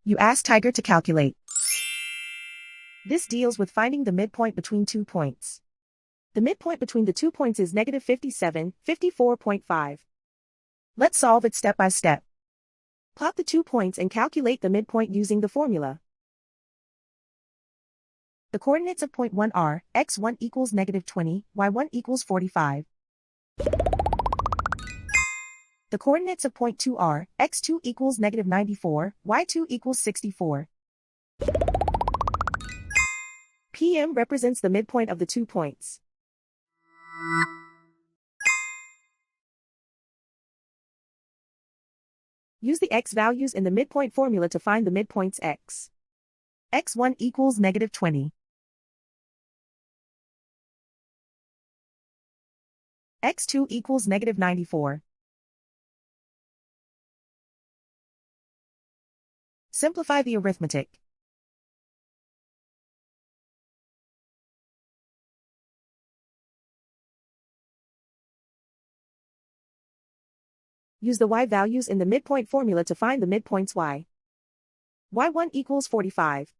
You ask Tiger to calculate. This deals with finding the midpoint between 2 points. The midpoint between the 2 points is negative 57, 54.5. Let's solve it step by step. Plot the 2 points and calculate the midpoint using the formula. The coordinates of point 1 are, x1 equals negative 20, y1 equals 45. The coordinates of point 2 are, x2 equals negative 94, y2 equals 64. PM represents the midpoint of the 2 points. Use the x values in the midpoint formula to find the midpoints x. x1 equals negative 20. x2 equals negative 94. Simplify the arithmetic. Use the y values in the midpoint formula to find the midpoints y. y1 equals 45.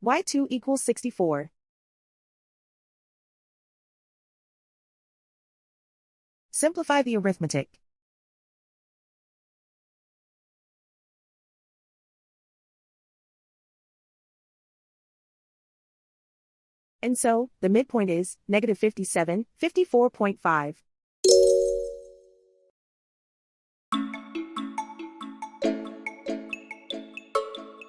y2 equals 64. Simplify the arithmetic. And so, the midpoint is negative 57, 54.5.